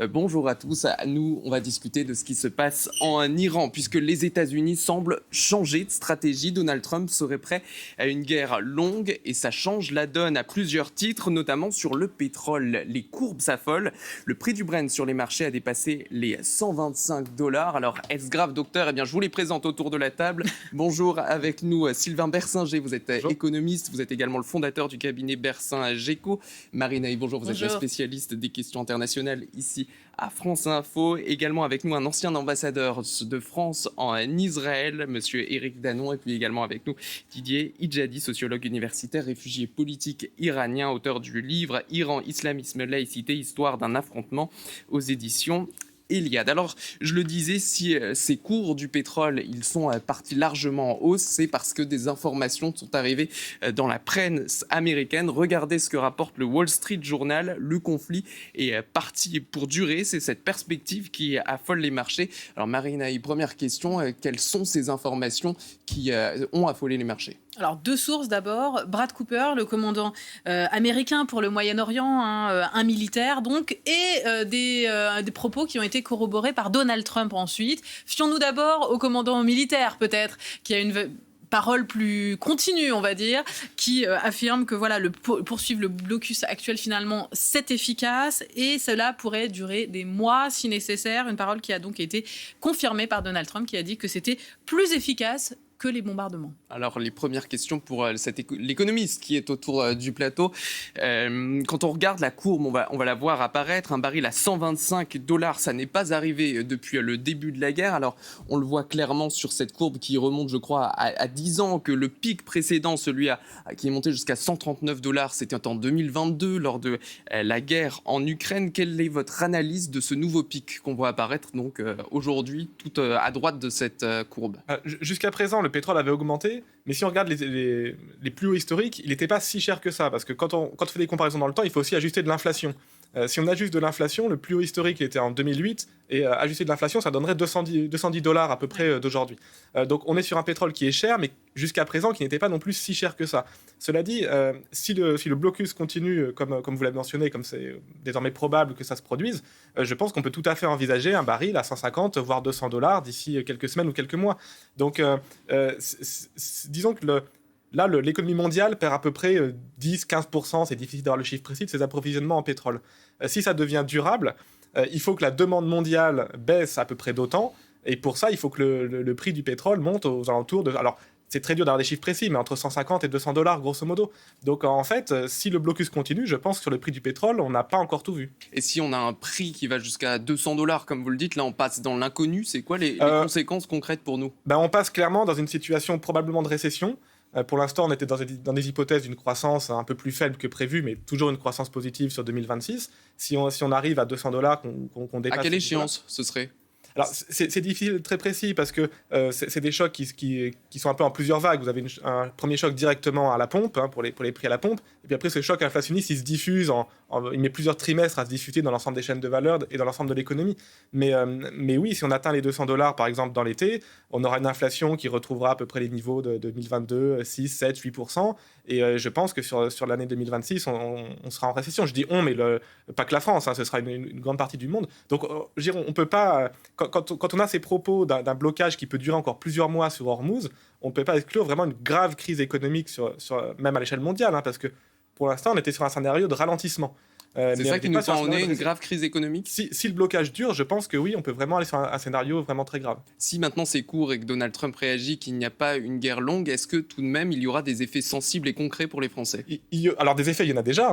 Bonjour à tous. Nous, on va discuter de ce qui se passe en Iran, puisque les États-Unis semblent changer de stratégie. Donald Trump serait prêt à une guerre longue et ça change la donne à plusieurs titres, notamment sur le pétrole. Les courbes s'affolent. Le prix du Brent sur les marchés a dépassé les $125. Alors, est-ce grave, docteur? Eh bien, je vous les présente autour de la table. Bonjour, avec nous Sylvain Bersinger. Vous êtes économiste, vous êtes également le fondateur du cabinet Bersin-Géco. Marine Aïe, bonjour, vous êtes la spécialiste des questions internationales ici à France Info. Également avec nous un ancien ambassadeur de France en Israël, monsieur Éric Danon, et puis également avec nous Didier Idjadi, sociologue universitaire, réfugié politique iranien, auteur du livre Iran, islamisme, laïcité, histoire d'un affrontement aux éditions Iliade. Alors, je le disais, si ces cours du pétrole, ils sont partis largement en hausse, c'est parce que des informations sont arrivées dans la presse américaine. Regardez ce que rapporte le Wall Street Journal. Le conflit est parti pour durer. C'est cette perspective qui affole les marchés. Alors, Marina, première question, quelles sont ces informations qui ont affolé les marchés ? Alors, deux sources d'abord. Brad Cooper, le commandant américain pour le Moyen-Orient, un militaire donc, et des propos qui ont été corroborés par Donald Trump ensuite. Fions-nous d'abord au commandant militaire, peut-être, qui a une parole plus continue, on va dire, qui affirme que voilà, poursuivre le blocus actuel, finalement, c'est efficace et cela pourrait durer des mois si nécessaire. Une parole qui a donc été confirmée par Donald Trump, qui a dit que c'était plus efficace que les bombardements. Alors, les premières questions pour l'économiste qui est autour du plateau. Quand on regarde la courbe, on va la voir apparaître. Un baril à $125, ça n'est pas arrivé depuis le début de la guerre. Alors, on le voit clairement sur cette courbe qui remonte, je crois, à 10 ans, que le pic précédent, celui qui est monté jusqu'à $139, c'était en 2022, lors de la guerre en Ukraine. Quelle est votre analyse de ce nouveau pic qu'on voit apparaître donc, aujourd'hui, tout à droite de cette courbe ? Jusqu'à présent, le pétrole avait augmenté, mais si on regarde les plus hauts historiques, il n'était pas si cher que ça, parce que quand on fait des comparaisons dans le temps, il faut aussi ajuster de l'inflation. Si on ajuste de l'inflation, le plus haut historique il était en 2008, et ajuster de l'inflation, ça donnerait $210 à peu près d'aujourd'hui. Donc on est sur un pétrole qui est cher, mais jusqu'à présent qui n'était pas non plus si cher que ça. Cela dit, si le blocus continue, comme vous l'avez mentionné, comme c'est désormais probable que ça se produise, je pense qu'on peut tout à fait envisager un baril à 150 voire $200 d'ici quelques semaines ou quelques mois. Donc disons que l'économie mondiale perd à peu près 10-15%, c'est difficile d'avoir le chiffre précis, de ses approvisionnements en pétrole. Si ça devient durable, il faut que la demande mondiale baisse à peu près d'autant, et pour ça, il faut que le prix du pétrole monte aux alentours de... Alors, c'est très dur d'avoir des chiffres précis, mais entre 150 et $200, grosso modo. Donc, en fait, si le blocus continue, je pense que sur le prix du pétrole, on n'a pas encore tout vu. Et si on a un prix qui va jusqu'à $200, comme vous le dites, là, on passe dans l'inconnu. C'est quoi les conséquences concrètes pour nous ? On passe clairement dans une situation probablement de récession. Pour l'instant, on était dans des hypothèses d'une croissance un peu plus faible que prévu, mais toujours une croissance positive sur 2026. Si on arrive à $200, qu'on dépasse... À quelle échéance ce serait ? Alors, c'est difficile, très précis, parce que c'est des chocs qui sont un peu en plusieurs vagues. Vous avez un premier choc directement à la pompe, pour les prix à la pompe, et puis après, ce choc inflationniste, il se diffuse, il met plusieurs trimestres à se diffuser dans l'ensemble des chaînes de valeur et dans l'ensemble de l'économie. Mais oui, si on atteint les $200, par exemple, dans l'été, on aura une inflation qui retrouvera à peu près les niveaux de 2022, 6, 7, 8%, et je pense que sur l'année 2026, on sera en récession. Je dis on, mais pas que la France, ce sera une grande partie du monde. Donc, on peut pas... Quand on a ces propos d'un blocage qui peut durer encore plusieurs mois sur Hormuz, on ne peut pas exclure vraiment une grave crise économique, même à l'échelle mondiale, parce que pour l'instant, on était sur un scénario de ralentissement. C'est ça qui nous tend au nez, une grave crise économique ? Si le blocage dure, je pense que oui, on peut vraiment aller sur un scénario vraiment très grave. Si maintenant c'est court et que Donald Trump réagit qu'il n'y a pas une guerre longue, est-ce que tout de même il y aura des effets sensibles et concrets pour les Français ? Alors des effets, il y en a déjà.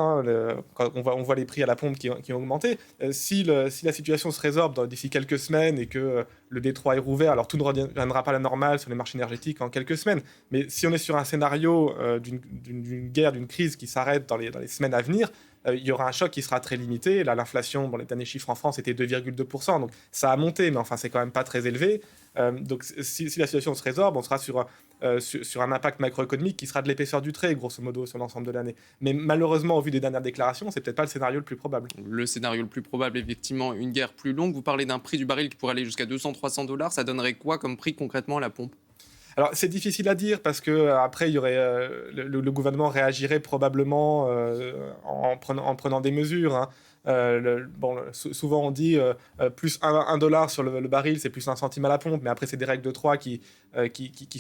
Quand on voit les prix à la pompe qui ont augmenté. Si la situation se résorbe d'ici quelques semaines et que le détroit est rouvert, alors tout ne reviendra pas à la normale sur les marchés énergétiques en quelques semaines. Mais si on est sur un scénario d'une guerre, d'une crise qui s'arrête dans les semaines à venir, il y aura un choc qui sera très limité. Là, l'inflation, les derniers chiffres en France était 2,2%, donc ça a monté, mais enfin, c'est quand même pas très élevé. Donc, si la situation se résorbe, on sera sur un impact macroéconomique qui sera de l'épaisseur du trait, grosso modo, sur l'ensemble de l'année. Mais malheureusement, au vu des dernières déclarations, c'est peut-être pas le scénario le plus probable. Le scénario le plus probable, effectivement, une guerre plus longue. Vous parlez d'un prix du baril qui pourrait aller jusqu'à $200-300. Ça donnerait quoi comme prix concrètement à la pompe ? Alors, c'est difficile à dire parce que après, il y aurait le gouvernement réagirait probablement en prenant des mesures. Souvent on dit plus $1 sur le baril, c'est plus 1 centime à la pompe, mais après c'est des règles de 3 qu'il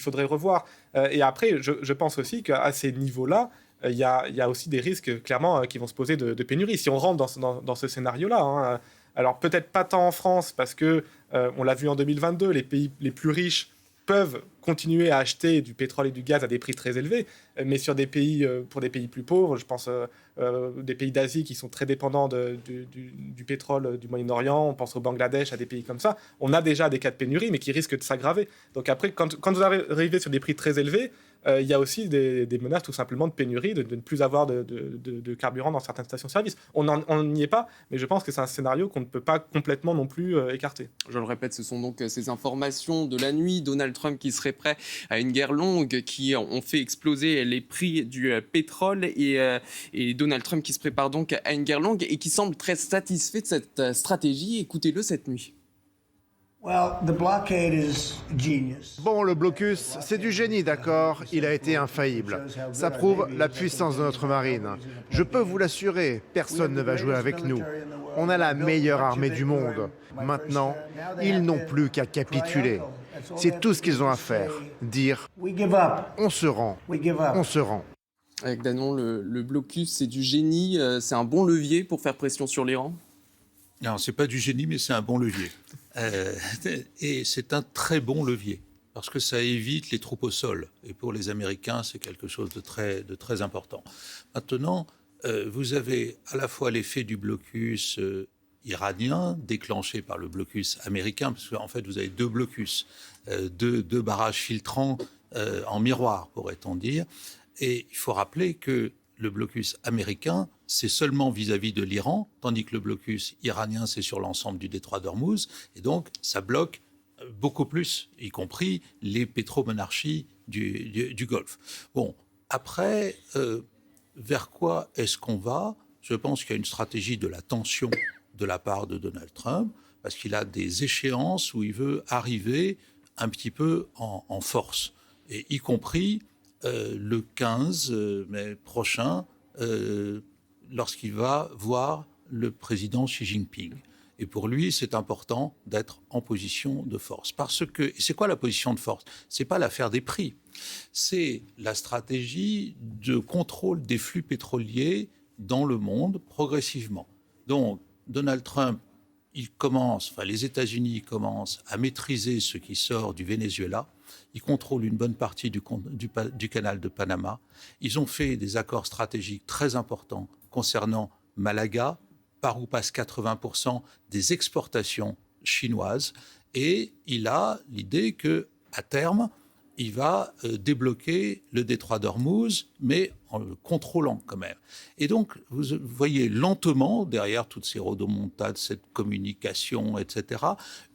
faudrait revoir. Et après, je pense aussi qu'à ces niveaux-là, il y a aussi des risques clairement qui vont se poser de pénurie. Si on rentre dans ce scénario-là, hein, alors peut-être pas tant en France, parce que on l'a vu en 2022, les pays les plus riches peuvent continuer à acheter du pétrole et du gaz à des prix très élevés, mais sur des pays, pour des pays plus pauvres, je pense des pays d'Asie qui sont très dépendants du pétrole du Moyen-Orient, on pense au Bangladesh, à des pays comme ça, on a déjà des cas de pénurie, mais qui risquent de s'aggraver. Donc après, quand vous arrivez sur des prix très élevés, il y a aussi des menaces tout simplement de pénurie, de ne plus avoir de carburant dans certaines stations-service. On n'y est pas, mais je pense que c'est un scénario qu'on ne peut pas complètement non plus écarter. Je le répète, ce sont donc ces informations de la nuit. Donald Trump qui serait prêt à une guerre longue, qui ont fait exploser les prix du pétrole, et Donald Trump qui se prépare donc à une guerre longue et qui semble très satisfait de cette stratégie. Écoutez-le cette nuit. Bon, le blocus, c'est du génie, d'accord. Il a été infaillible. Ça prouve la puissance de notre marine. Je peux vous l'assurer, personne ne va jouer avec nous. On a la meilleure armée du monde. Maintenant, ils n'ont plus qu'à capituler. C'est tout ce qu'ils ont à faire. Dire « on se rend, on se rend ». Avec Danon, le blocus, c'est du génie. C'est un bon levier pour faire pression sur l'Iran ? Non, c'est pas du génie, mais c'est un bon levier. Et c'est un très bon levier, parce que ça évite les troupes au sol. Et pour les Américains, c'est quelque chose de très important. Maintenant, vous avez à la fois l'effet du blocus iranien, déclenché par le blocus américain, parce qu'en fait, vous avez deux blocus, deux barrages filtrants en miroir, pourrait-on dire. Et il faut rappeler que le blocus américain, c'est seulement vis-à-vis de l'Iran, tandis que le blocus iranien, c'est sur l'ensemble du détroit d'Ormuz. Et donc, ça bloque beaucoup plus, y compris les pétromonarchies du Golfe. Bon, après, vers quoi est-ce qu'on va ? Je pense qu'il y a une stratégie de la tension de la part de Donald Trump, parce qu'il a des échéances où il veut arriver un petit peu en force, et y compris le 15 mai prochain, lorsqu'il va voir le président Xi Jinping. Et pour lui, c'est important d'être en position de force. Parce que, c'est quoi la position de force ? C'est pas l'affaire des prix. C'est la stratégie de contrôle des flux pétroliers dans le monde progressivement. Donc, Donald Trump, les États-Unis commencent à maîtriser ce qui sort du Venezuela. Ils contrôlent une bonne partie du canal de Panama. Ils ont fait des accords stratégiques très importants concernant Malaga, par où passent 80% des exportations chinoises. Et il a l'idée qu'à terme, il va débloquer le détroit d'Ormuz, mais en le contrôlant quand même. Et donc, vous voyez lentement, derrière toutes ces rodomontades, cette communication, etc.,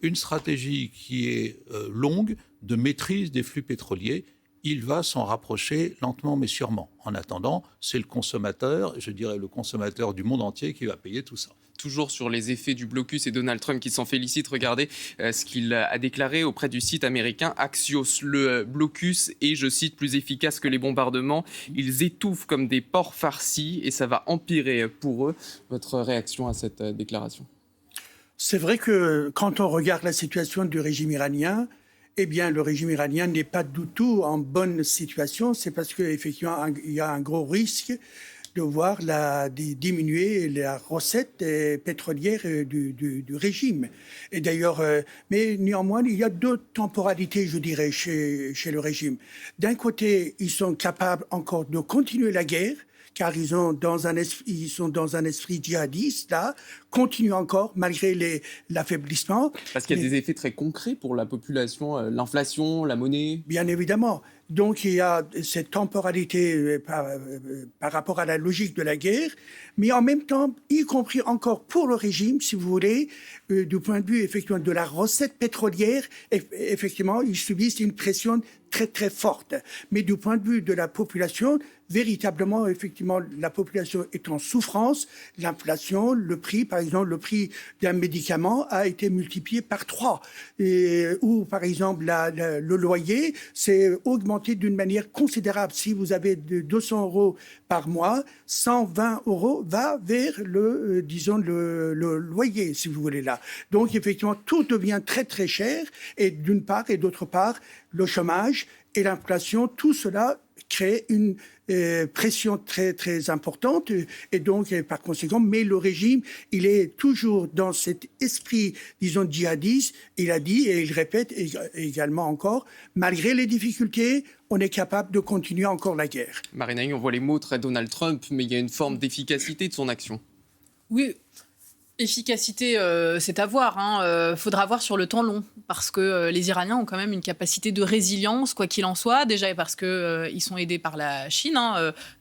une stratégie qui est longue, de maîtrise des flux pétroliers. Il va s'en rapprocher lentement mais sûrement. En attendant, c'est le consommateur, je dirais le consommateur du monde entier qui va payer tout ça. Toujours sur les effets du blocus et Donald Trump qui s'en félicite. Regardez ce qu'il a déclaré auprès du site américain Axios. Le blocus est, je cite, plus efficace que les bombardements. Ils étouffent comme des porcs farcis et ça va empirer pour eux. Votre réaction à cette déclaration ? C'est vrai que quand on regarde la situation du régime iranien, eh bien, le régime iranien n'est pas du tout en bonne situation. C'est parce qu'effectivement, il y a un gros risque de voir diminuer la recette pétrolière du régime. Et d'ailleurs, mais néanmoins, il y a deux temporalités, je dirais, chez le régime. D'un côté, ils sont capables encore de continuer la guerre, car ils sont dans un esprit djihadiste, là, continuent encore, malgré l'affaiblissement. Parce qu'il y a des effets très concrets pour la population, l'inflation, la monnaie. Bien évidemment. Donc, il y a cette temporalité par rapport à la logique de la guerre, mais en même temps, y compris encore pour le régime, si vous voulez, du point de vue, effectivement, de la recette pétrolière, effectivement, ils subissent une pression très, très forte. Mais du point de vue de la population, véritablement, effectivement, la population est en souffrance. L'inflation, le prix, par exemple, le prix d'un médicament a été multiplié par 3. Ou, par exemple, le loyer s'est augmenté d'une manière considérable. Si vous avez 200 € par mois, 120 € va vers le loyer, si vous voulez là. Donc, effectivement, tout devient très, très cher. Et d'une part, et d'autre part, le chômage et l'inflation, tout cela crée une pression très, très importante. Et donc, par conséquent, mais le régime, il est toujours dans cet esprit, disons, djihadiste. Il a dit, et il répète également encore, malgré les difficultés, on est capable de continuer encore la guerre. Marine Haï, on voit les mots très Donald Trump, mais il y a une forme d'efficacité de son action. Oui. Efficacité, c'est à voir. Faudra voir sur le temps long, parce que les Iraniens ont quand même une capacité de résilience, quoi qu'il en soit. Déjà parce que ils sont aidés par la Chine.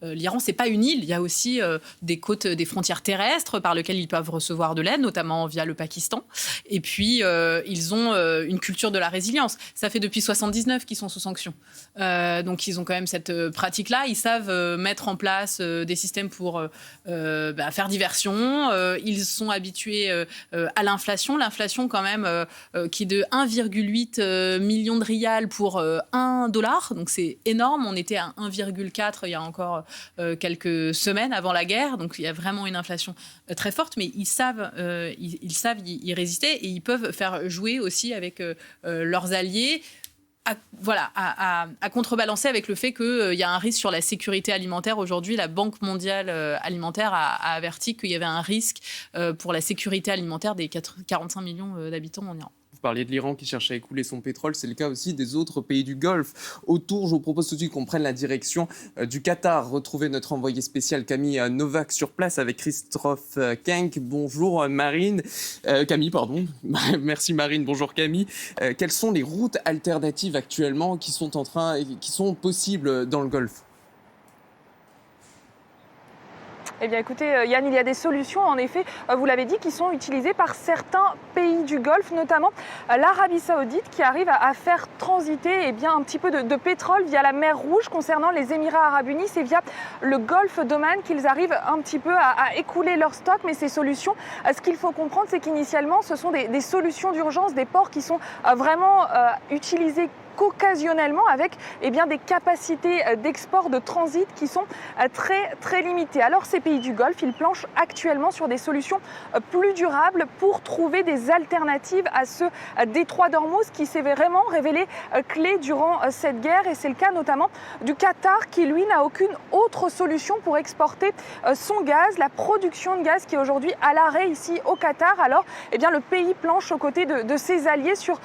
L'Iran, c'est pas une île. Il y a aussi des côtes, des frontières terrestres par lesquelles ils peuvent recevoir de l'aide, notamment via le Pakistan. Et puis ils ont une culture de la résilience. Ça fait depuis 79 qu'ils sont sous sanctions. Donc ils ont quand même cette pratique-là. Ils savent mettre en place des systèmes pour faire diversion. Ils sont habitués à l'inflation. L'inflation, quand même, qui est de 1,8 million de rials pour $1. Donc, c'est énorme. On était à 1,4 il y a encore quelques semaines avant la guerre. Donc, il y a vraiment une inflation très forte. Mais ils savent y résister et ils peuvent faire jouer aussi avec leurs alliés. À contrebalancer avec le fait qu'il y a un risque sur la sécurité alimentaire. Aujourd'hui, la Banque mondiale alimentaire a averti qu'il y avait un risque pour la sécurité alimentaire des 45 millions d'habitants en Iran. Vous parliez de l'Iran qui cherche à écouler son pétrole, c'est le cas aussi des autres pays du Golfe. Autour, je vous propose tout de suite qu'on prenne la direction du Qatar. Retrouver notre envoyé spécial Camille Novak sur place avec Christophe Kenk. Bonjour Marine. Camille, pardon. Merci Marine, bonjour Camille. Quelles sont les routes alternatives actuellement qui sont possibles dans le Golfe ? Eh bien écoutez Yann, il y a des solutions en effet, vous l'avez dit, qui sont utilisées par certains pays du Golfe, notamment l'Arabie Saoudite qui arrive à faire transiter un petit peu de pétrole via la mer Rouge concernant les Émirats Arabes Unis. C'est via le Golfe d'Oman qu'ils arrivent un petit peu à écouler leur stock. Mais ces solutions, ce qu'il faut comprendre, c'est qu'initialement ce sont des solutions d'urgence, des ports qui sont vraiment utilisés qu'occasionnellement avec des capacités d'export, de transit qui sont très, très limitées. Alors ces pays du Golfe, ils planchent actuellement sur des solutions plus durables pour trouver des alternatives à ce détroit d'Ormuz qui s'est vraiment révélé clé durant cette guerre. Et c'est le cas notamment du Qatar qui, lui, n'a aucune autre solution pour exporter son gaz, la production de gaz qui est aujourd'hui à l'arrêt ici au Qatar. Alors, le pays planche aux côtés de ses alliés sur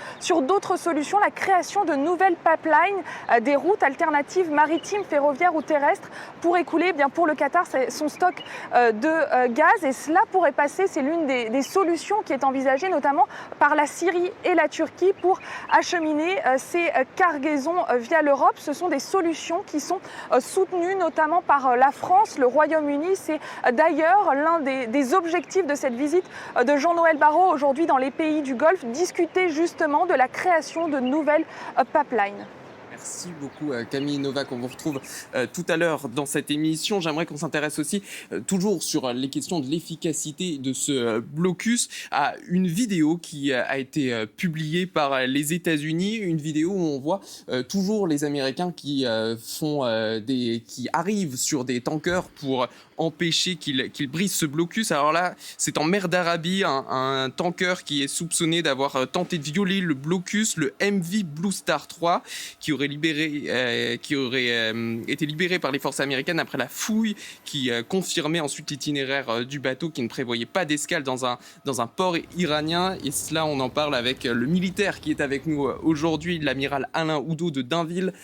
d'autres solutions, la création de nouvelles pipelines, des routes alternatives maritimes, ferroviaires ou terrestres pour écouler pour le Qatar son stock de gaz. Et cela pourrait passer, c'est l'une des solutions qui est envisagée notamment par la Syrie et la Turquie pour acheminer ces cargaisons via l'Europe. Ce sont des solutions qui sont soutenues notamment par la France, le Royaume-Uni. C'est d'ailleurs l'un des objectifs de cette visite de Jean-Noël Barrot aujourd'hui dans les pays du Golfe, discuter justement de la création de nouvelles pipelines. Merci beaucoup Camille Novak, on vous retrouve tout à l'heure dans cette émission. J'aimerais qu'on s'intéresse aussi, toujours sur les questions de l'efficacité de ce blocus, à une vidéo qui a été publiée par les États-Unis, une vidéo où on voit toujours les Américains qui arrivent sur des tankers pour empêcher qu'ils brisent ce blocus. Alors là, c'est en mer d'Arabie, un tanker qui est soupçonné d'avoir tenté de violer le blocus, le MV Blue Star 3, qui aurait été libéré par les forces américaines après la fouille, qui confirmait ensuite l'itinéraire du bateau qui ne prévoyait pas d'escale dans un port iranien. Et cela, on en parle avec le militaire qui est avec nous aujourd'hui, l'amiral Alain Oudot de Dainville.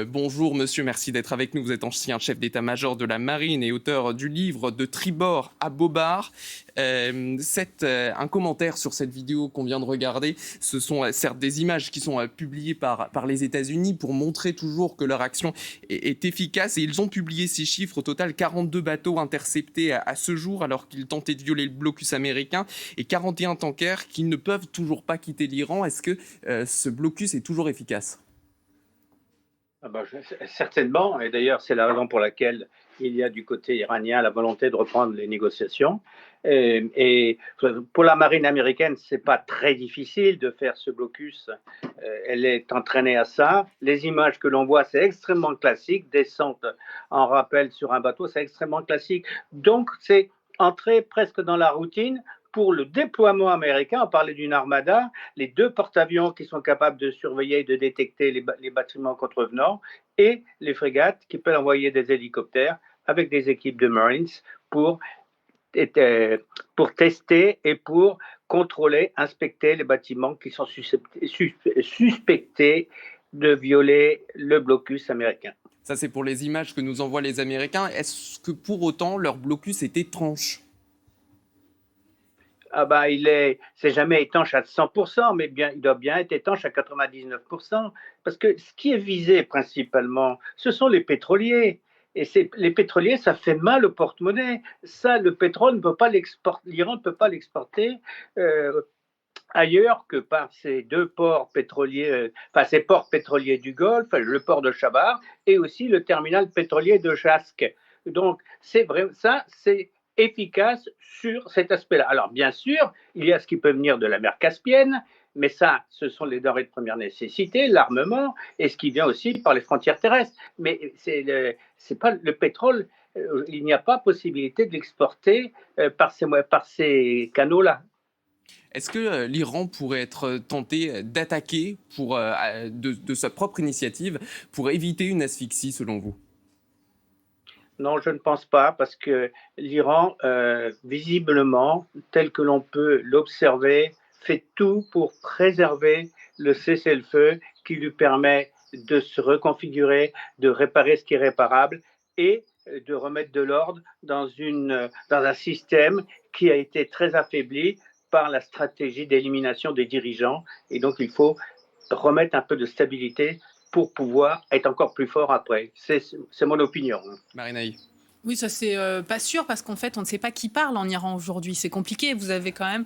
Bonjour monsieur, merci d'être avec nous. Vous êtes ancien chef d'état-major de la marine et auteur du livre De tribord à bobard. Un commentaire sur cette vidéo qu'on vient de regarder. Ce sont certes des images qui sont publiées par les États-Unis pour montrer toujours que leur action est efficace. Et ils ont publié ces chiffres. Au total, 42 bateaux interceptés à ce jour alors qu'ils tentaient de violer le blocus américain et 41 tankers qui ne peuvent toujours pas quitter l'Iran. Est-ce que ce blocus est toujours efficace ? Certainement, et d'ailleurs c'est la raison pour laquelle il y a du côté iranien la volonté de reprendre les négociations. Et pour la marine américaine, c'est pas très difficile de faire ce blocus. Elle est entraînée à ça. Les images que l'on voit, c'est extrêmement classique. Descente en rappel sur un bateau, c'est extrêmement classique. Donc c'est entrer presque dans la routine. Pour le déploiement américain, on parlait d'une armada, les 2 porte-avions qui sont capables de surveiller et de détecter les bâtiments contrevenants et les frégates qui peuvent envoyer des hélicoptères avec des équipes de Marines pour tester et pour contrôler, inspecter les bâtiments qui sont suspectés de violer le blocus américain. Ça, c'est pour les images que nous envoient les Américains. Est-ce que pour autant leur blocus est étanche ? C'est jamais étanche à 100%, mais il doit bien être étanche à 99%, parce que ce qui est visé principalement, ce sont les pétroliers. Et les pétroliers, ça fait mal au porte-monnaie. Ça, le pétrole ne peut pas l'exporter, l'Iran ne peut pas l'exporter ailleurs que par ces 2 ports pétroliers, ces ports pétroliers du Golfe, le port de Chabar et aussi le terminal pétrolier de Jasque. Donc, c'est vrai, ça, c'est efficace sur cet aspect-là. Alors, bien sûr, il y a ce qui peut venir de la mer Caspienne, mais ça, ce sont les denrées de première nécessité, l'armement, et ce qui vient aussi par les frontières terrestres. Mais c'est pas le pétrole, il n'y a pas possibilité de l'exporter par ces canaux-là. Est-ce que l'Iran pourrait être tenté d'attaquer de sa propre initiative pour éviter une asphyxie, selon vous ? Non, je ne pense pas, parce que l'Iran, visiblement, tel que l'on peut l'observer, fait tout pour préserver le cessez-le-feu qui lui permet de se reconfigurer, de réparer ce qui est réparable et de remettre de l'ordre dans un système qui a été très affaibli par la stratégie d'élimination des dirigeants. Et donc, il faut remettre un peu de stabilité pour pouvoir être encore plus fort après. C'est mon opinion. Marinaï. Oui, ça c'est pas sûr parce qu'en fait on ne sait pas qui parle en Iran aujourd'hui. C'est compliqué. Vous avez quand même,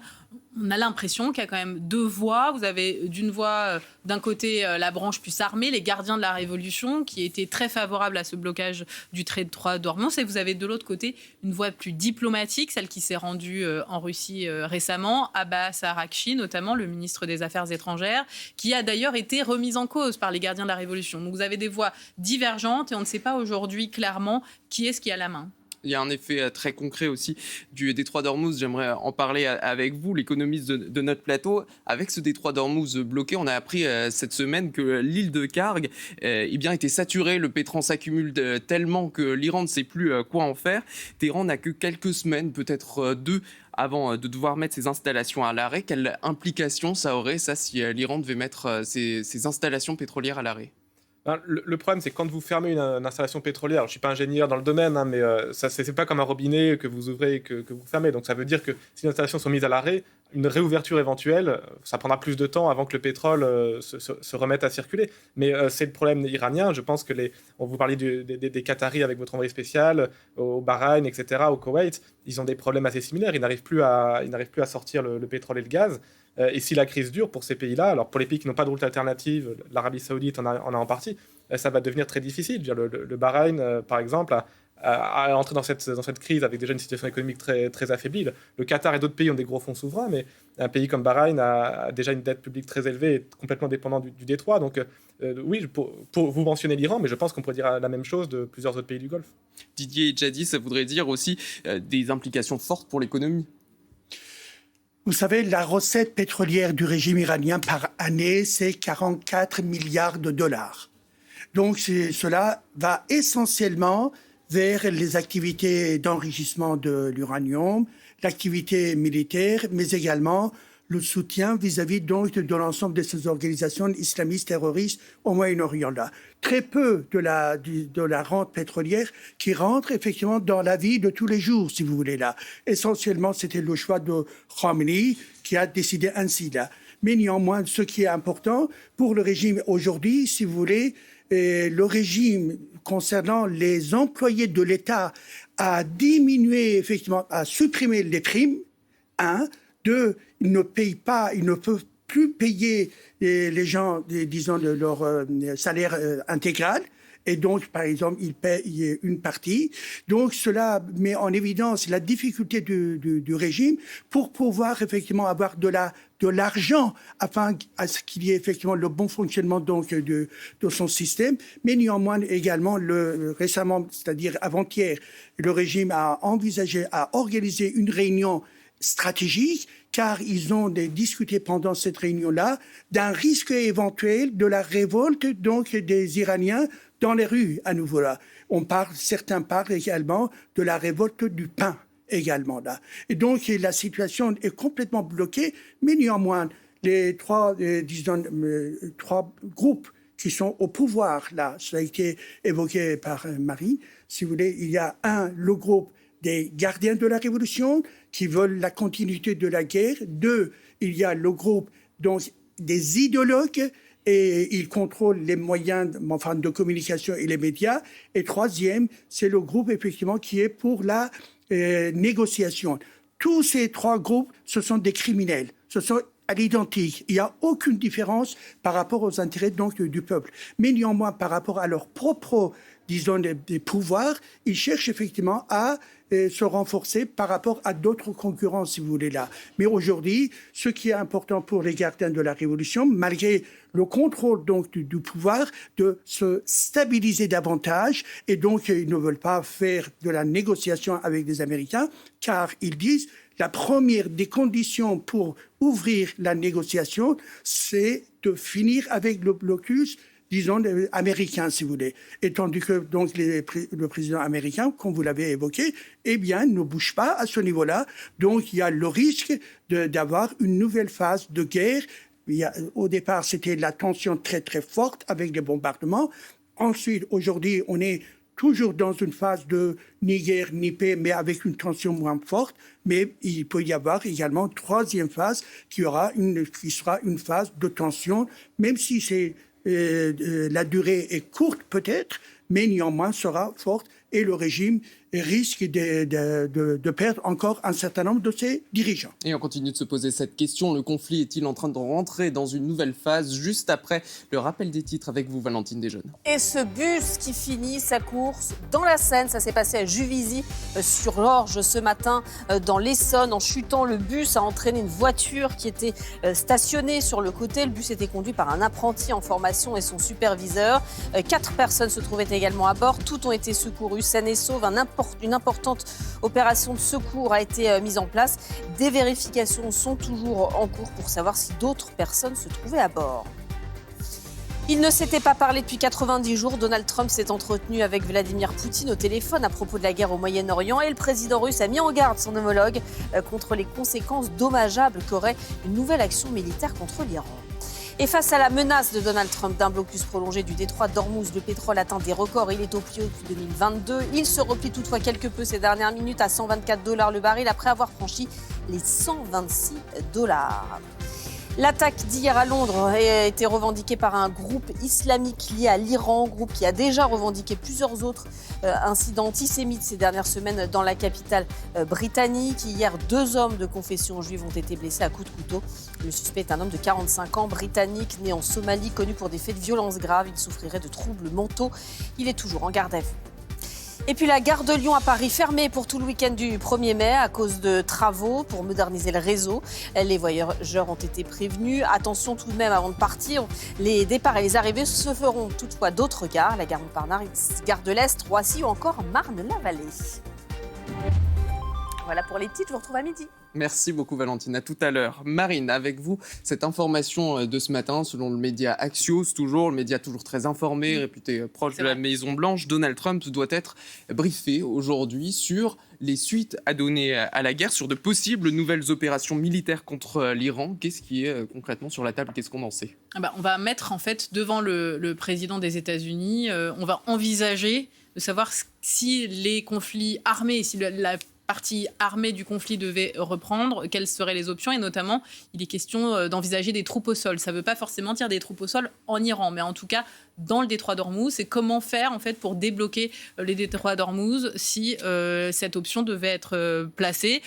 on a l'impression qu'il y a quand même 2 voix. Vous avez d'une voix d'un côté la branche plus armée, les gardiens de la révolution, qui étaient très favorables à ce blocage du traité d'Ormuz, et vous avez de l'autre côté une voix plus diplomatique, celle qui s'est rendue en Russie récemment, Abbas Araghchi notamment, le ministre des Affaires étrangères, qui a d'ailleurs été remise en cause par les gardiens de la révolution. Donc vous avez des voix divergentes et on ne sait pas aujourd'hui clairement qui est-ce qui a la main. Il y a un effet très concret aussi du détroit d'Ormuz. J'aimerais en parler avec vous, l'économiste de notre plateau. Avec ce détroit d'Ormuz bloqué, on a appris cette semaine que l'île de Karg était saturée. Le pétrole s'accumule tellement que l'Iran ne sait plus quoi en faire. Téhéran n'a que quelques semaines, peut-être 2, avant de devoir mettre ses installations à l'arrêt. Quelle implication ça aurait, ça, si l'Iran devait mettre ses installations pétrolières à l'arrêt ? Le problème, c'est que quand vous fermez une installation pétrolière, alors je ne suis pas ingénieur dans le domaine, mais ça, c'est pas comme un robinet que vous ouvrez et que vous fermez. Donc ça veut dire que si les installations sont mises à l'arrêt, une réouverture éventuelle, ça prendra plus de temps avant que le pétrole se remette à circuler. Mais c'est le problème iranien. Je pense que on vous parliez des Qataris avec votre envoyé spécial, au Bahreïn, etc., au Koweït, ils ont des problèmes assez similaires. Ils n'arrivent plus à sortir le pétrole et le gaz. Et si la crise dure pour ces pays-là, alors pour les pays qui n'ont pas de route alternative, l'Arabie Saoudite en a en partie, ça va devenir très difficile. Le Bahreïn, par exemple, à entrer dans cette crise avec déjà une situation économique très, très affaiblie. Le Qatar et d'autres pays ont des gros fonds souverains, mais un pays comme Bahreïn a déjà une dette publique très élevée et complètement dépendant du détroit. Donc oui, pour vous mentionner l'Iran, mais je pense qu'on pourrait dire la même chose de plusieurs autres pays du Golfe. Didier Djadi, ça voudrait dire aussi des implications fortes pour l'économie. Vous savez, la recette pétrolière du régime iranien par année, c'est 44 milliards de dollars. Donc cela va essentiellement vers les activités d'enrichissement de l'uranium, l'activité militaire, mais également le soutien vis-à-vis donc de l'ensemble de ces organisations islamistes terroristes au Moyen-Orient. Là, très peu de la rente pétrolière qui rentre effectivement dans la vie de tous les jours, si vous voulez là. Essentiellement, c'était le choix de Khamenei qui a décidé ainsi là. Mais néanmoins, ce qui est important pour le régime aujourd'hui, si vous voulez, le régime concernant les employés de l'État a diminué effectivement, a supprimé les primes. 1, 2, ils ne payent pas, ils ne peuvent plus payer les gens, disons, de leur salaire intégral. Et donc, par exemple, ils payent une partie. Donc, cela met en évidence la difficulté du régime pour pouvoir effectivement avoir de l'argent afin qu'il y ait effectivement le bon fonctionnement donc de son système. Mais néanmoins, également, récemment, c'est-à-dire avant-hier, le régime a organisé une réunion stratégique, car ils ont discuté pendant cette réunion-là d'un risque éventuel de la révolte donc des Iraniens dans les rues à nouveau là. Certains parlent également de la révolte du pain également là. Et donc la situation est complètement bloquée, mais néanmoins les trois groupes qui sont au pouvoir là, ça a été évoqué par Marie, si vous voulez, il y a le groupe des gardiens de la révolution qui veulent la continuité de la guerre. 2, il y a le groupe donc des idéologues et ils contrôlent les moyens de communication et les médias. Et 3e, c'est le groupe effectivement qui est pour la négociation. Tous ces 3 groupes, ce sont des criminels. Ce sont à l'identique. Il n'y a aucune différence par rapport aux intérêts donc du peuple. Mais néanmoins, par rapport à leur propre, disons, des pouvoirs, ils cherchent effectivement à se renforcer par rapport à d'autres concurrents, si vous voulez, là. Mais aujourd'hui, ce qui est important pour les gardiens de la Révolution, malgré le contrôle donc du pouvoir, de se stabiliser davantage. Et donc, ils ne veulent pas faire de la négociation avec les Américains, car ils disent la première des conditions pour ouvrir la négociation, c'est de finir avec le blocus, disons, américain, si vous voulez. Et tandis que donc, le président américain, comme vous l'avez évoqué, eh bien, ne bouge pas à ce niveau-là. Donc, il y a le risque d'avoir une nouvelle phase de guerre. Au départ, c'était la tension très, très forte avec les bombardements. Ensuite, aujourd'hui, on est toujours dans une phase de ni guerre ni paix, mais avec une tension moins forte. Mais il peut y avoir également une 3e phase qui sera une phase de tension, même si la durée est courte peut-être, mais néanmoins sera forte et le régime risque de perdre encore un certain nombre de ses dirigeants. Et on continue de se poser cette question. Le conflit est-il en train de rentrer dans une nouvelle phase juste après le rappel des titres avec vous, Valentine Desjeunes? Et ce bus qui finit sa course dans la Seine, ça s'est passé à Juvisy sur l'Orge ce matin dans l'Essonne. En chutant, le bus a entraîné une voiture qui était stationnée sur le côté. Le bus était conduit par un apprenti en formation et son superviseur. 4 personnes se trouvaient également à bord. Toutes ont été secourues saines et sauves. Une importante opération de secours a été mise en place. Des vérifications sont toujours en cours pour savoir si d'autres personnes se trouvaient à bord. Il ne s'était pas parlé depuis 90 jours. Donald Trump s'est entretenu avec Vladimir Poutine au téléphone à propos de la guerre au Moyen-Orient et le président russe a mis en garde son homologue contre les conséquences dommageables qu'aurait une nouvelle action militaire contre l'Iran. Et face à la menace de Donald Trump d'un blocus prolongé du détroit d'Ormuz, le pétrole atteint des records. Il est au plus haut depuis 2022. Il se replie toutefois quelque peu ces dernières minutes à $124 le baril après avoir franchi les $126. L'attaque d'hier à Londres a été revendiquée par un groupe islamique lié à l'Iran, groupe qui a déjà revendiqué plusieurs autres incidents antisémites ces dernières semaines dans la capitale britannique. Hier, 2 hommes de confession juive ont été blessés à coups de couteau. Le suspect est un homme de 45 ans, britannique, né en Somalie, connu pour des faits de violence graves. Il souffrirait de troubles mentaux. Il est toujours en garde à vue. Et puis la gare de Lyon à Paris fermée pour tout le week-end du 1er mai à cause de travaux pour moderniser le réseau. Les voyageurs ont été prévenus. Attention tout de même avant de partir, les départs et les arrivées se feront toutefois d'autres gares. La gare Montparnasse, gare de l'Est, Roissy ou encore Marne-la-Vallée. Voilà pour les titres, je vous retrouve à midi. Merci beaucoup Valentine, à tout à l'heure. Marine, avec vous, cette information de ce matin, selon le média Axios, toujours, le média toujours très informé, réputé proche de la Maison-Blanche, Donald Trump doit être briefé aujourd'hui sur les suites à donner à la guerre, sur de possibles nouvelles opérations militaires contre l'Iran. Qu'est-ce qui est concrètement sur la table? Qu'est-ce qu'on en sait? On va mettre en fait devant le président des États-Unis, on va envisager de savoir si les conflits armés, si la partie armée du conflit devait reprendre, quelles seraient les options? Et notamment, il est question d'envisager des troupes au sol. Ça ne veut pas forcément dire des troupes au sol en Iran, mais en tout cas dans le détroit d'Ormuz. Et comment faire en fait pour débloquer les détroits d'Ormuz si cette option devait être placée?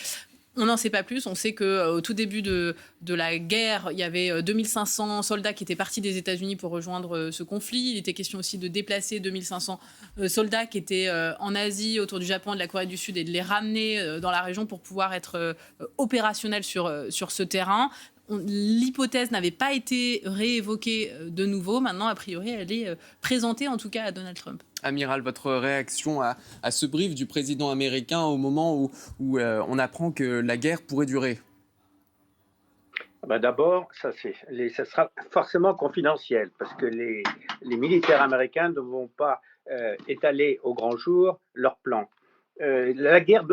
On n'en sait pas plus. On sait qu'au tout début de la guerre, il y avait 2500 soldats qui étaient partis des États-Unis pour rejoindre ce conflit. Il était question aussi de déplacer 2500 soldats qui étaient en Asie, autour du Japon et de la Corée du Sud, et de les ramener dans la région pour pouvoir être opérationnels sur ce terrain. L'hypothèse n'avait pas été réévoquée de nouveau. Maintenant, a priori, elle est présentée en tout cas à Donald Trump. Amiral, votre réaction à ce brief du président américain au moment où on apprend que la guerre pourrait durer? D'abord, ça sera forcément confidentiel parce que les militaires américains ne vont pas étaler au grand jour leur plan. La guerre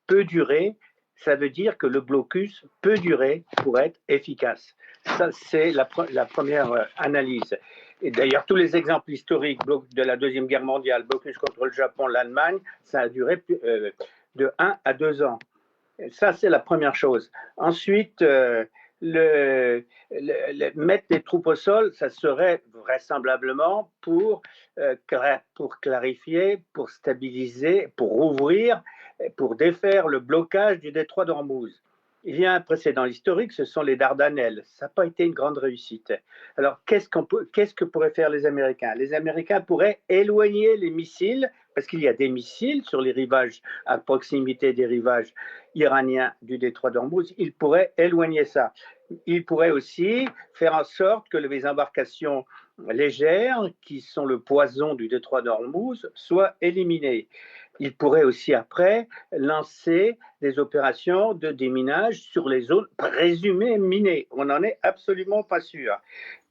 peut durer, ça veut dire que le blocus peut durer pour être efficace. Ça, c'est la première analyse. Et d'ailleurs, tous les exemples historiques de la Deuxième Guerre mondiale, blocus contre le Japon, l'Allemagne, ça a duré de 1 à 2 ans. Et ça, c'est la première chose. Ensuite, mettre des troupes au sol, ça serait vraisemblablement pour clarifier, pour stabiliser, pour rouvrir, pour défaire le blocage du détroit d'Ormuz. Il y a un précédent historique, ce sont les Dardanelles. Ça n'a pas été une grande réussite. Alors, qu'est-ce que pourraient faire les Américains? Les Américains pourraient éloigner les missiles, parce qu'il y a des missiles sur les rivages, à proximité des rivages iraniens du détroit d'Ormuz. Ils pourraient éloigner ça. Ils pourraient aussi faire en sorte que les embarcations légères, qui sont le poison du détroit d'Ormuz, soient éliminées. Il pourrait aussi après lancer des opérations de déminage sur les zones présumées minées. On n'en est absolument pas sûr.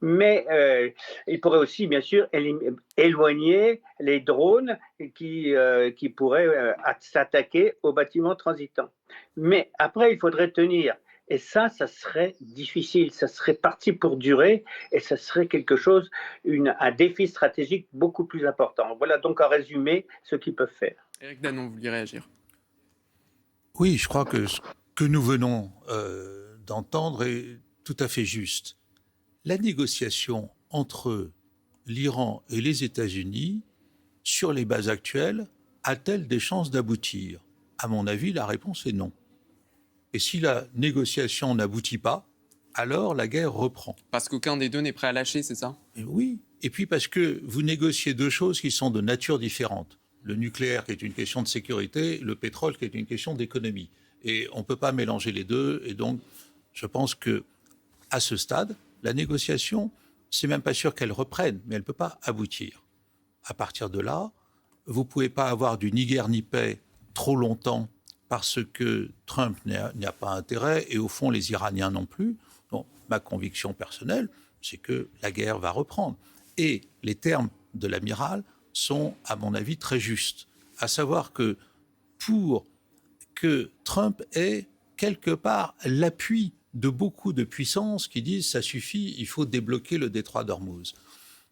Mais il pourrait aussi, bien sûr, éloigner les drones qui pourraient s'attaquer aux bâtiments transitants. Mais après, il faudrait tenir. Et ça serait difficile, ça serait parti pour durer et ça serait quelque chose, un défi stratégique beaucoup plus important. Voilà donc en résumé ce qu'ils peuvent faire. Éric Danon, vous vouliez réagir? Oui, je crois que ce que nous venons d'entendre est tout à fait juste. La négociation entre l'Iran et les États-Unis, sur les bases actuelles, a-t-elle des chances d'aboutir? À mon avis, la réponse est non. Et si la négociation n'aboutit pas, alors la guerre reprend. Parce qu'aucun des deux n'est prêt à lâcher, c'est ça? Et oui. Et puis parce que vous négociez deux choses qui sont de nature différente. Le nucléaire qui est une question de sécurité, le pétrole qui est une question d'économie. Et on ne peut pas mélanger les deux. Et donc, je pense qu'à ce stade, la négociation, c'est même pas sûr qu'elle reprenne, mais elle ne peut pas aboutir. À partir de là, vous ne pouvez pas avoir du ni guerre ni paix trop longtemps parce que Trump n'y a pas intérêt et au fond les Iraniens non plus. Donc, ma conviction personnelle, c'est que la guerre va reprendre. Et les termes de l'amiral sont, à mon avis, très justes. À savoir que pour que Trump ait quelque part l'appui de beaucoup de puissances qui disent « ça suffit, il faut débloquer le détroit d'Ormuz ».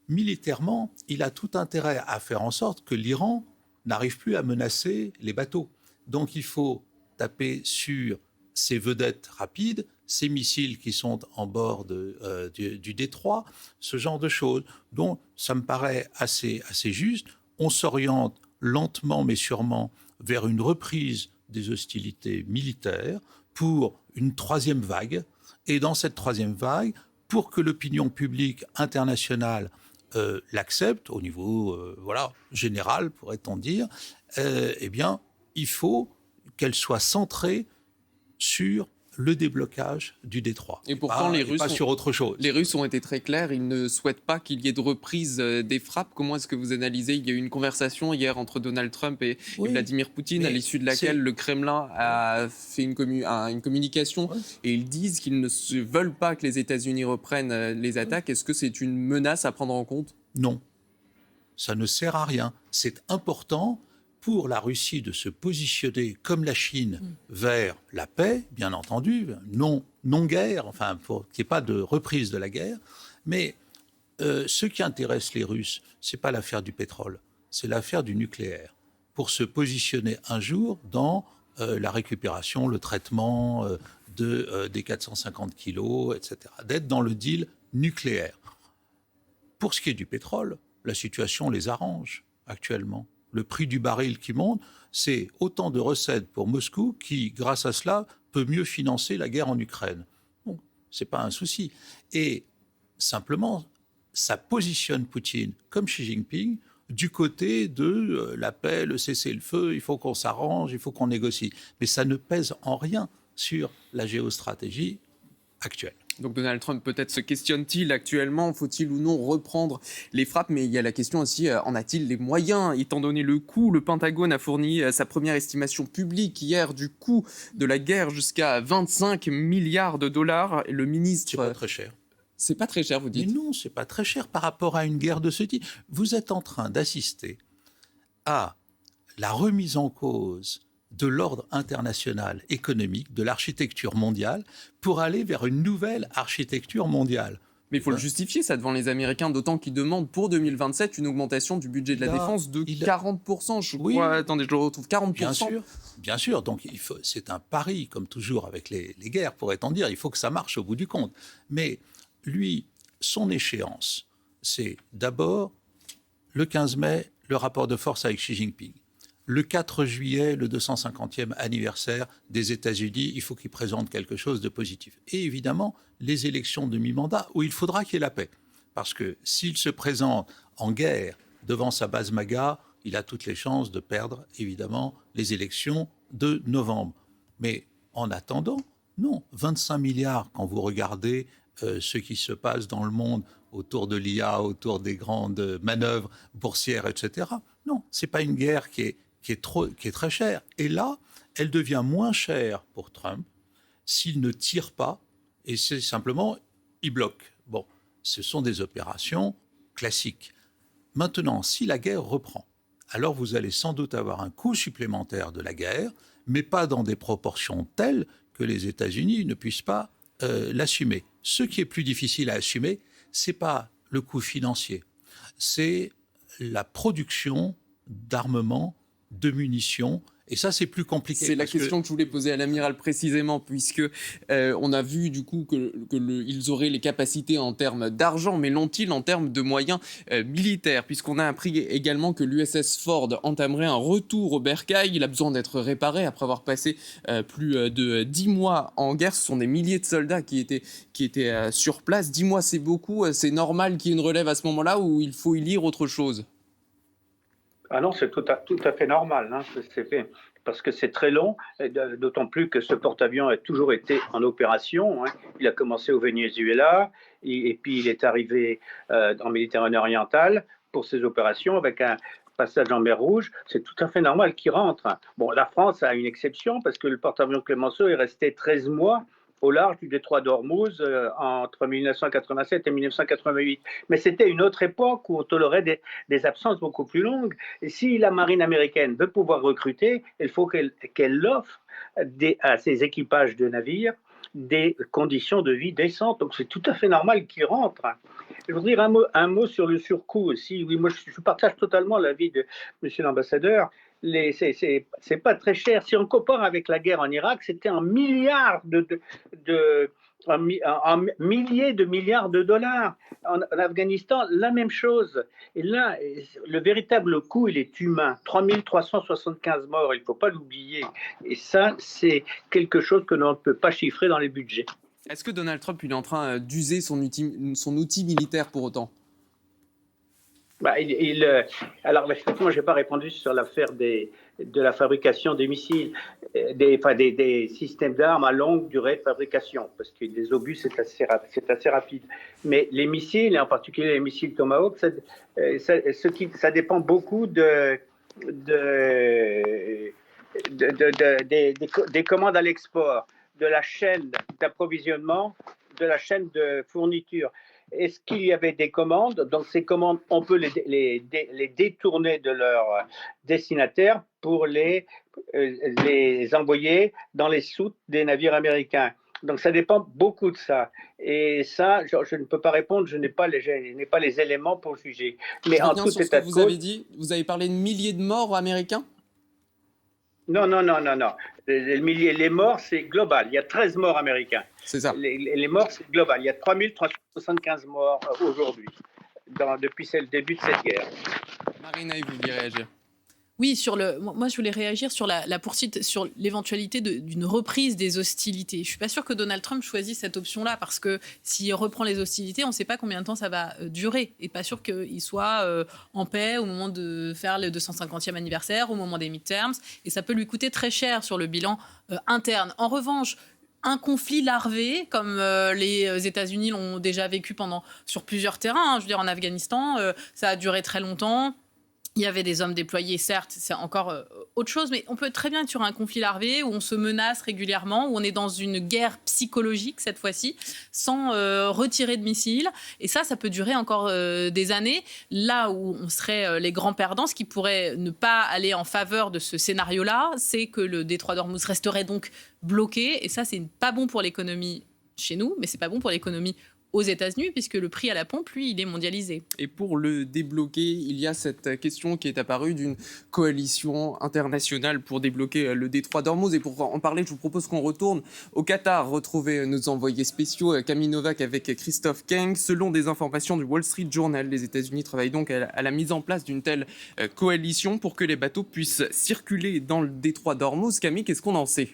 Militairement, il a tout intérêt à faire en sorte que l'Iran n'arrive plus à menacer les bateaux. Donc il faut taper sur ces vedettes rapides, ces missiles qui sont en bord du détroit, ce genre de choses. Donc ça me paraît assez juste. On s'oriente lentement mais sûrement vers une reprise des hostilités militaires pour une troisième vague. Et dans cette troisième vague, pour que l'opinion publique internationale l'accepte au niveau général, pourrait-on dire, eh bien, il faut qu'elle soit centrée sur le déblocage du détroit. Et pourtant, pas sur autre chose. Les Russes ont été très clairs, ils ne souhaitent pas qu'il y ait de reprise des frappes. Comment est-ce que vous analysez? Il y a eu une conversation hier entre Donald Trump et Vladimir Poutine, à l'issue de laquelle le Kremlin a fait une communication, et ils disent qu'ils ne veulent pas que les États-Unis reprennent les attaques. Est-ce que c'est une menace à prendre en compte? Non, ça ne sert à rien. C'est important pour la Russie de se positionner comme la Chine vers la paix, bien entendu, non-guerre, enfin, pour qu'il n'y ait pas de reprise de la guerre. Mais ce qui intéresse les Russes, ce n'est pas l'affaire du pétrole, c'est l'affaire du nucléaire. Pour se positionner un jour dans la récupération, le traitement des 450 kilos, etc. D'être dans le deal nucléaire. Pour ce qui est du pétrole, la situation les arrange actuellement. le prix du baril qui monte, c'est autant de recettes pour Moscou qui, grâce à cela, peut mieux financer la guerre en Ukraine. Bon, ce n'est pas un souci. Et simplement, ça positionne Poutine, comme Xi Jinping, du côté de la paix, le cessez-le-feu, il faut qu'on s'arrange, il faut qu'on négocie. Mais ça ne pèse en rien sur la géostratégie actuelle. Donc Donald Trump peut-être se questionne-t-il actuellement, faut-il ou non reprendre les frappes? Mais il y a la question aussi, en a-t-il les moyens? Étant donné le coût, le Pentagone a fourni sa première estimation publique hier du coût de la guerre jusqu'à 25 milliards de dollars. Le ministre... C'est pas très cher. C'est pas très cher, vous dites? Mais non, c'est pas très cher par rapport à une guerre de ce type. Vous êtes en train d'assister à la remise en cause de l'ordre international économique, de l'architecture mondiale, pour aller vers une nouvelle architecture mondiale. Mais il faut le justifier, ça, devant les Américains, d'autant qu'ils demandent pour 2027 une augmentation du budget de la défense de 40%. Je crois, attendez, je le retrouve, 40%. Bien sûr. Donc c'est un pari, comme toujours avec les guerres, pourrait-on dire. Il faut que ça marche au bout du compte. Mais lui, son échéance, c'est d'abord le 15 mai, le rapport de force avec Xi Jinping. Le 4 juillet, le 250e anniversaire des États-Unis, il faut qu'ils présentent quelque chose de positif. Et évidemment, les élections de mi-mandat, où il faudra qu'il y ait la paix. Parce que s'il se présente en guerre devant sa base MAGA, il a toutes les chances de perdre, évidemment, les élections de novembre. Mais en attendant, non, 25 milliards, quand vous regardez ce qui se passe dans le monde autour de l'IA, autour des grandes manœuvres boursières, etc. Non, ce n'est pas une guerre qui est très chère. Et là, elle devient moins chère pour Trump s'il ne tire pas, et c'est simplement, il bloque. Bon, ce sont des opérations classiques. Maintenant, si la guerre reprend, alors vous allez sans doute avoir un coût supplémentaire de la guerre, mais pas dans des proportions telles que les États-Unis ne puissent pas l'assumer. Ce qui est plus difficile à assumer, ce n'est pas le coût financier, c'est la production d'armements, de munitions. Et ça, c'est plus compliqué. C'est la question que je voulais poser à l'amiral précisément, puisque on a vu du coup qu'ils auraient les capacités en termes d'argent, mais l'ont-ils en termes de moyens militaires? Puisqu'on a appris également que l'USS Ford entamerait un retour au bercail. Il a besoin d'être réparé après avoir passé plus de 10 mois en guerre. Ce sont des milliers de soldats qui étaient sur place. 10 mois, c'est beaucoup. C'est normal qu'il y ait une relève à ce moment-là, ou il faut y lire autre chose? Ah non, c'est tout à fait normal, hein, parce que c'est très long, d'autant plus que ce porte-avions a toujours été en opération. Hein. Il a commencé au Venezuela, et puis il est arrivé en Méditerranée orientale pour ses opérations avec un passage en mer Rouge. C'est tout à fait normal qu'il rentre. Bon, la France a une exception parce que le porte-avions Clemenceau est resté 13 mois au large du détroit d'Ormuz entre 1987 et 1988. Mais c'était une autre époque où on tolérait des absences beaucoup plus longues. Et si la marine américaine veut pouvoir recruter, il faut qu'elle offre à ses équipages de navires des conditions de vie décentes. Donc c'est tout à fait normal qu'ils rentrent. Je voudrais dire un mot sur le surcoût aussi. Oui, moi je partage totalement l'avis de monsieur l'ambassadeur. C'est pas très cher. Si on compare avec la guerre en Irak, c'était en milliards en milliers de milliards de dollars. En Afghanistan, la même chose. Et là, le véritable coût, il est humain. 3375 morts, il ne faut pas l'oublier. Et ça, c'est quelque chose que l'on ne peut pas chiffrer dans les budgets. Est-ce que Donald Trump il est en train d'user son outil militaire pour autant? Alors, effectivement, je n'ai pas répondu sur l'affaire de la fabrication des missiles, des systèmes d'armes à longue durée de fabrication, parce que les obus, c'est assez rapide. Mais les missiles, et en particulier les missiles Tomahawk, ça dépend beaucoup des commandes à l'export, de la chaîne d'approvisionnement, de la chaîne de fourniture. Est-ce qu'il y avait des commandes? Donc ces commandes, on peut les détourner de leur destinataire pour les envoyer dans les soutes des navires américains. Donc ça dépend beaucoup de ça. Et ça, je ne peux pas répondre, je n'ai pas les éléments pour juger. Mais en tout état de cause, vous avez dit, vous avez parlé de milliers de morts américains? Non. Les morts, c'est global. Il y a 13 morts américains. C'est ça. Les morts, c'est global. Il y a 3375 morts aujourd'hui, depuis le début de cette guerre. Marina, vous vouliez réagir? Oui, moi je voulais réagir sur la poursuite, sur l'éventualité d'une reprise des hostilités. Je ne suis pas sûre que Donald Trump choisisse cette option-là, parce que s'il reprend les hostilités, on ne sait pas combien de temps ça va durer. Et pas sûr qu'il soit en paix au moment de faire le 250e anniversaire, au moment des midterms. Et ça peut lui coûter très cher sur le bilan interne. En revanche, un conflit larvé, comme les États-Unis l'ont déjà vécu sur plusieurs terrains. Je veux dire, en Afghanistan, ça a duré très longtemps. Il y avait des hommes déployés, certes, c'est encore autre chose, mais on peut très bien être sur un conflit larvé où on se menace régulièrement, où on est dans une guerre psychologique cette fois-ci, sans retirer de missiles. Et ça peut durer encore des années. Là où on serait les grands perdants, ce qui pourrait ne pas aller en faveur de ce scénario-là, c'est que le détroit d'Ormuz resterait donc bloqué. Et ça, c'est pas bon pour l'économie chez nous, mais c'est pas bon pour l'économie aux États-Unis, puisque le prix à la pompe, lui, il est mondialisé. Et pour le débloquer, il y a cette question qui est apparue d'une coalition internationale pour débloquer le détroit d'Ormuz. Et pour en parler, je vous propose qu'on retourne au Qatar, retrouver nos envoyés spéciaux, Camille Novak avec Christophe Keng. Selon des informations du Wall Street Journal, les États-Unis travaillent donc à la mise en place d'une telle coalition pour que les bateaux puissent circuler dans le détroit d'Ormuz. Camille, qu'est-ce qu'on en sait ?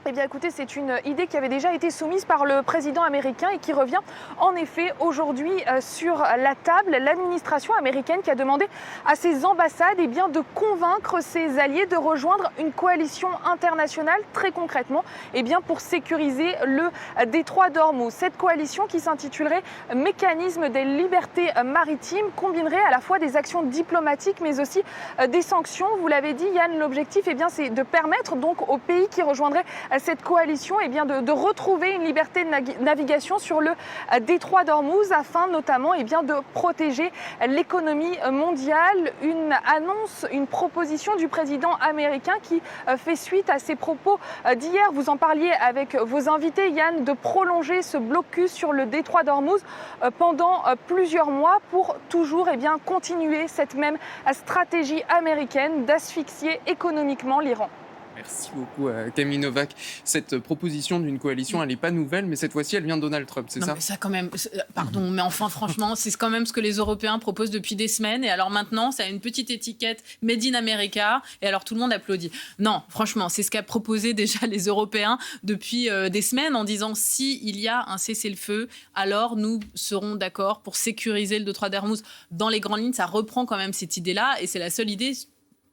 Eh bien écoutez, c'est une idée qui avait déjà été soumise par le président américain et qui revient en effet aujourd'hui sur la table. L'administration américaine qui a demandé à ses ambassades de convaincre ses alliés de rejoindre une coalition internationale très concrètement pour sécuriser le détroit d'Ormuz. Cette coalition qui s'intitulerait Mécanisme des libertés maritimes combinerait à la fois des actions diplomatiques mais aussi des sanctions. Vous l'avez dit Yann, l'objectif c'est de permettre donc aux pays qui rejoindraient cette coalition de retrouver une liberté de navigation sur le détroit d'Ormuz afin notamment de protéger l'économie mondiale. Une proposition du président américain qui fait suite à ses propos d'hier. Vous en parliez avec vos invités, Yann, de prolonger ce blocus sur le détroit d'Ormuz pendant plusieurs mois pour toujours continuer cette même stratégie américaine d'asphyxier économiquement l'Iran. Merci beaucoup Camille Novak. Cette proposition d'une coalition, elle n'est pas nouvelle, mais cette fois-ci, elle vient de Donald Trump, c'est ça ? Mais ça quand même, pardon, mais enfin franchement, c'est quand même ce que les Européens proposent depuis des semaines. Et alors maintenant, ça a une petite étiquette Made in America, et alors tout le monde applaudit. Non, franchement, c'est ce qu'a proposé déjà les Européens depuis des semaines en disant s'il y a un cessez-le-feu, alors nous serons d'accord pour sécuriser le détroit d'Ormuz. Dans les grandes lignes, ça reprend quand même cette idée-là, et c'est la seule idée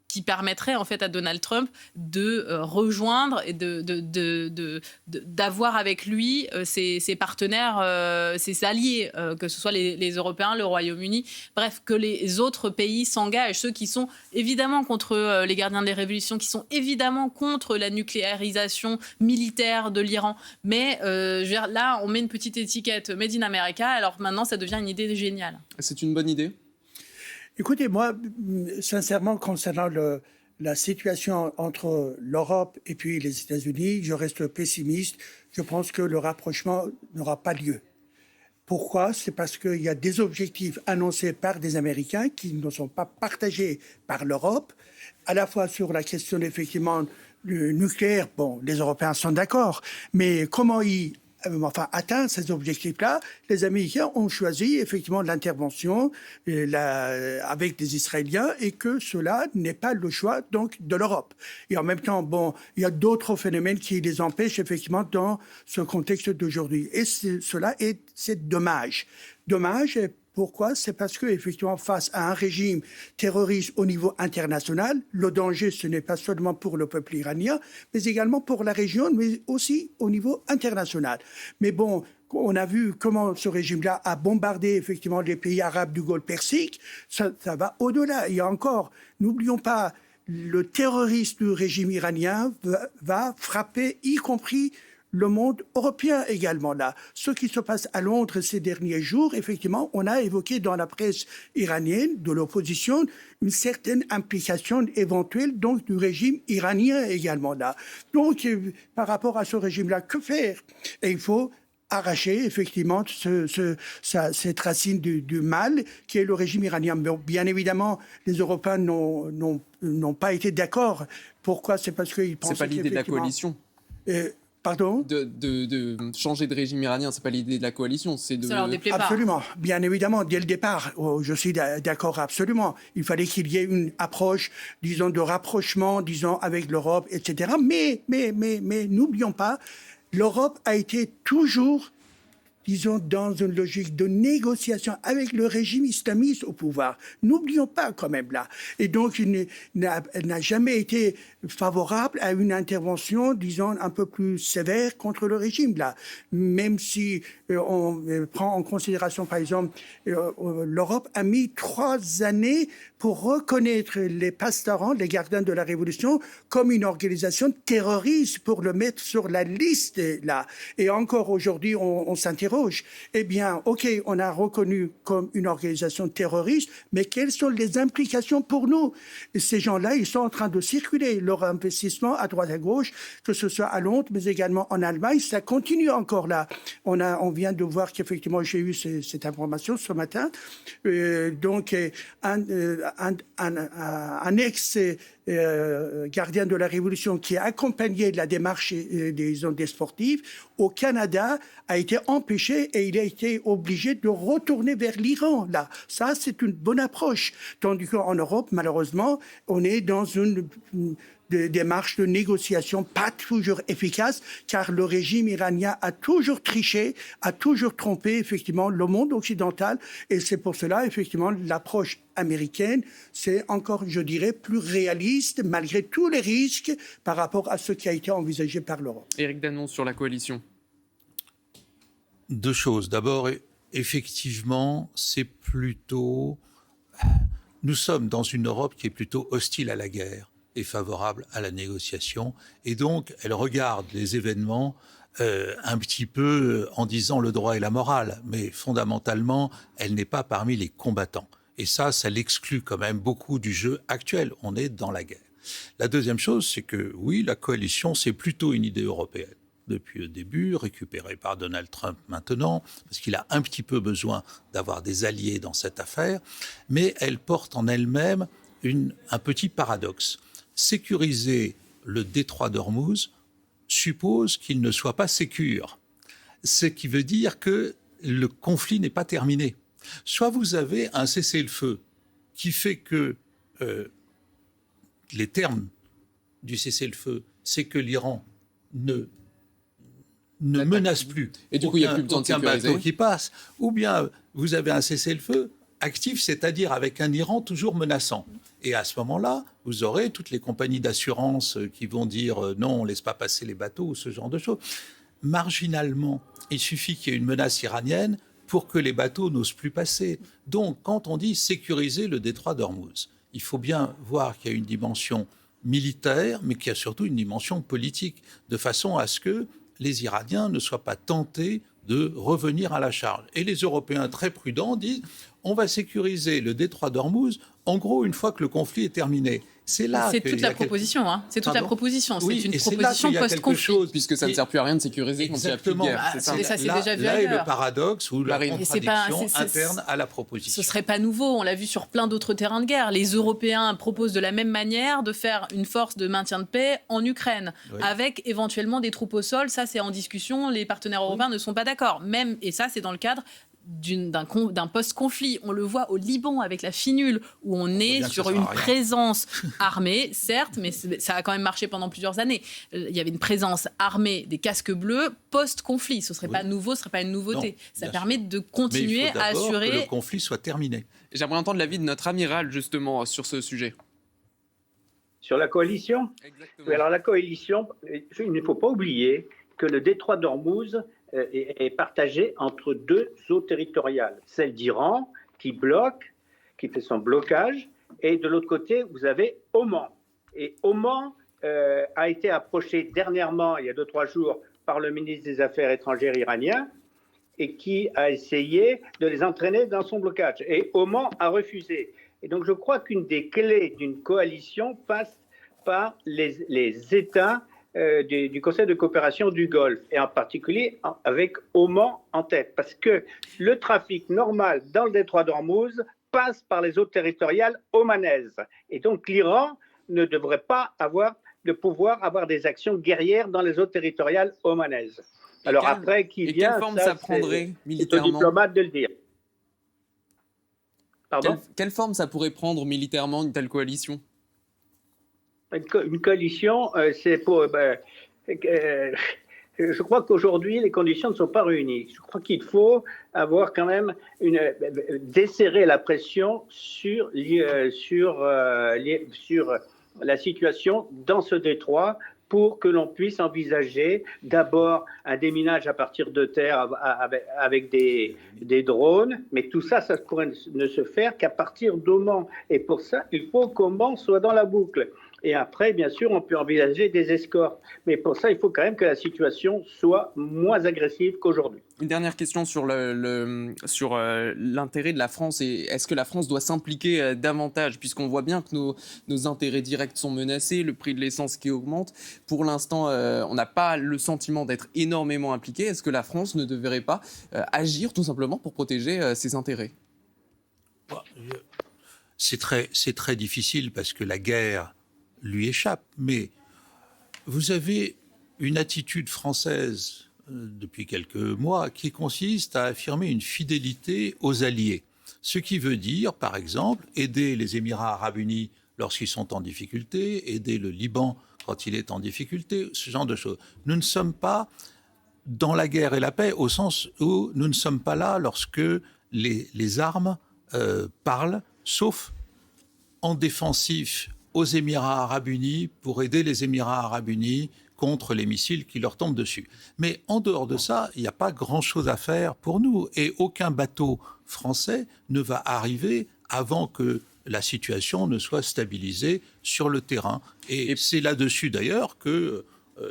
qui permettrait en fait à Donald Trump de rejoindre et d'avoir avec lui ses partenaires, ses alliés, que ce soit les Européens, le Royaume-Uni, bref, que les autres pays s'engagent, ceux qui sont évidemment contre les gardiens des révolutions, qui sont évidemment contre la nucléarisation militaire de l'Iran. Mais là, on met une petite étiquette Made in America, alors maintenant, ça devient une idée géniale. C'est une bonne idée ? Écoutez, moi, sincèrement, concernant la situation entre l'Europe et puis les États-Unis, je reste pessimiste. Je pense que le rapprochement n'aura pas lieu. Pourquoi ? C'est parce qu'il y a des objectifs annoncés par des Américains qui ne sont pas partagés par l'Europe, à la fois sur la question, effectivement, du nucléaire. Bon, les Européens sont d'accord, mais comment atteindre ces objectifs-là, les Américains ont choisi effectivement l'intervention avec des Israéliens et que cela n'est pas le choix donc de l'Europe. Et en même temps, il y a d'autres phénomènes qui les empêchent effectivement dans ce contexte d'aujourd'hui. Et c'est dommage. Dommage. Pourquoi ? C'est parce que, effectivement, face à un régime terroriste au niveau international, le danger, ce n'est pas seulement pour le peuple iranien, mais également pour la région, mais aussi au niveau international. Mais bon, on a vu comment ce régime-là a bombardé, effectivement, les pays arabes du Golfe Persique. Ça va au-delà. Il y a encore, n'oublions pas, le terroriste du régime iranien va frapper, y compris le monde européen également là. Ce qui se passe à Londres ces derniers jours, effectivement, on a évoqué dans la presse iranienne de l'opposition une certaine implication éventuelle donc du régime iranien également là. Donc, par rapport à ce régime-là, que faire ? Et il faut arracher effectivement cette racine du mal qui est le régime iranien. Bien évidemment, les Européens n'ont pas été d'accord. Pourquoi ? C'est parce qu'ils pensaient c'est pas l'idée de la coalition. Pardon ? de changer de régime iranien, c'est pas l'idée de la coalition, c'est de... Ça leur déplaît pas. Absolument, bien évidemment, dès le départ, je suis d'accord absolument. Il fallait qu'il y ait une approche, disons, de rapprochement, disons, avec l'Europe, etc. Mais n'oublions pas, l'Europe a été toujours, disons, dans une logique de négociation avec le régime islamiste au pouvoir. N'oublions pas quand même là. Et donc, elle n'a jamais été favorable à une intervention, disons, un peu plus sévère contre le régime là. Même si on prend en considération, par exemple, l'Europe a mis 3 années pour reconnaître les pastorants, les gardiens de la Révolution, comme une organisation terroriste, pour le mettre sur la liste là. Et encore aujourd'hui, on s'interroge. Eh bien, OK, on a reconnu comme une organisation terroriste, mais quelles sont les implications pour nous ? Et ces gens-là, ils sont en train de circuler. Leur investissement à droite à gauche, que ce soit à Londres, mais également en Allemagne, ça continue encore là. On vient de voir qu'effectivement, j'ai eu cette information ce matin. Donc, un ex-gardien de la Révolution qui a accompagné la démarche des sportifs au Canada a été empêché et il a été obligé de retourner vers l'Iran. Là, ça, c'est une bonne approche. Tandis qu'en Europe, malheureusement, on est dans une démarche de négociation pas toujours efficace, car le régime iranien a toujours triché, a toujours trompé effectivement le monde occidental, et c'est pour cela effectivement l'approche américaine, c'est encore, je dirais, plus réaliste malgré tous les risques par rapport à ce qui a été envisagé par l'Europe. Éric Danon sur la coalition. 2 choses. D'abord, effectivement, c'est plutôt... Nous sommes dans une Europe qui est plutôt hostile à la guerre et favorable à la négociation. Et donc, elle regarde les événements un petit peu en disant le droit et la morale. Mais fondamentalement, elle n'est pas parmi les combattants. Et ça l'exclut quand même beaucoup du jeu actuel. On est dans la guerre. La deuxième chose, c'est que oui, la coalition, c'est plutôt une idée européenne. Depuis le début, récupérée par Donald Trump maintenant, parce qu'il a un petit peu besoin d'avoir des alliés dans cette affaire. Mais elle porte en elle-même un petit paradoxe. Sécuriser le détroit d'Ormuz suppose qu'il ne soit pas sécure, ce qui veut dire que le conflit n'est pas terminé. Soit vous avez un cessez-le-feu qui fait que les termes du cessez-le-feu, c'est que l'Iran ne menace plus. Et du coup, il n'y a plus besoin de sécuriser. Bateau qui passe. Ou bien vous avez un cessez-le-feu actif, c'est-à-dire avec un Iran toujours menaçant. Et à ce moment-là, vous aurez toutes les compagnies d'assurance qui vont dire non, on ne laisse pas passer les bateaux ou ce genre de choses. Marginalement, il suffit qu'il y ait une menace iranienne pour que les bateaux n'osent plus passer. Donc, quand on dit sécuriser le détroit d'Ormuz, il faut bien voir qu'il y a une dimension militaire, mais qu'il y a surtout une dimension politique, de façon à ce que les Iraniens ne soient pas tentés de revenir à la charge. Et les Européens très prudents disent on va sécuriser le détroit d'Ormuz, en gros, une fois que le conflit est terminé. C'est là c'est toute la proposition. Hein. C'est toute la proposition. C'est une proposition post-conflit. Puisque ça ne sert plus à rien de sécuriser quand il n'y a plus de guerre. C'est ça, c'est déjà vu là ailleurs. est le paradoxe ou la contradiction interne à la proposition. Ce ne serait pas nouveau. On l'a vu sur plein d'autres terrains de guerre. Les Européens proposent de la même manière de faire une force de maintien de paix en Ukraine, avec éventuellement des troupes au sol. Ça, c'est en discussion. Les partenaires européens ne sont pas d'accord. Et ça, c'est dans le cadre d'un post-conflit. On le voit au Liban avec la finule, où on est sur une présence armée, certes, mais ça a quand même marché pendant plusieurs années. Il y avait une présence armée des casques bleus post-conflit. Ce ne serait pas nouveau, ce ne serait pas une nouveauté. Non, ça permet de continuer à assurer que le conflit soit terminé. J'aimerais entendre l'avis de notre amiral, justement, sur ce sujet. Sur la coalition ? Exactement. Alors la coalition, il ne faut pas oublier que le détroit d'Ormuz est partagée entre 2 eaux territoriales. Celle d'Iran, qui bloque, qui fait son blocage, et de l'autre côté, vous avez Oman. Et Oman a été approché dernièrement, il y a 2-3 jours, par le ministre des Affaires étrangères iranien, et qui a essayé de les entraîner dans son blocage. Et Oman a refusé. Et donc je crois qu'une des clés d'une coalition passe par les États du Conseil de coopération du Golfe, et en particulier avec Oman en tête, parce que le trafic normal dans le détroit d'Ormuz passe par les eaux territoriales omanaises. Et donc l'Iran ne devrait pas avoir de pouvoir avoir des actions guerrières dans les eaux territoriales omanaises. Alors après, qui et vient, quelle forme ça, ça prendrait c'est aux militairement? diplomates de le dire. Pardon? Quelle forme ça pourrait prendre militairement une telle coalition? Une coalition, c'est pour... je crois qu'aujourd'hui, les conditions ne sont pas réunies. Je crois qu'il faut avoir quand même desserrer la pression sur la situation dans ce détroit pour que l'on puisse envisager d'abord un déminage à partir de terre avec des drones, mais tout ça, ça pourrait ne se faire qu'à partir d'Oman. Et pour ça, il faut qu'Oman soit dans la boucle. Et après, bien sûr, on peut envisager des escortes. Mais pour ça, il faut quand même que la situation soit moins agressive qu'aujourd'hui. Une dernière question sur l'intérêt de la France. Et est-ce que la France doit s'impliquer davantage, puisqu'on voit bien que nos intérêts directs sont menacés, le prix de l'essence qui augmente. Pour l'instant, on n'a pas le sentiment d'être énormément impliqué. Est-ce que la France ne devrait pas agir tout simplement pour protéger ses intérêts? C'est très difficile parce que la guerre lui échappe, mais vous avez une attitude française depuis quelques mois qui consiste à affirmer une fidélité aux alliés. Ce qui veut dire, par exemple, aider les Émirats arabes unis lorsqu'ils sont en difficulté, aider le Liban quand il est en difficulté, ce genre de choses. Nous ne sommes pas dans la guerre et la paix au sens où nous ne sommes pas là lorsque les armes parlent, sauf en défensif aux Émirats arabes unis pour aider les Émirats arabes unis contre les missiles qui leur tombent dessus. Mais en dehors de ça, il n'y a pas grand-chose à faire pour nous. Et aucun bateau français ne va arriver avant que la situation ne soit stabilisée sur le terrain. Et c'est là-dessus d'ailleurs que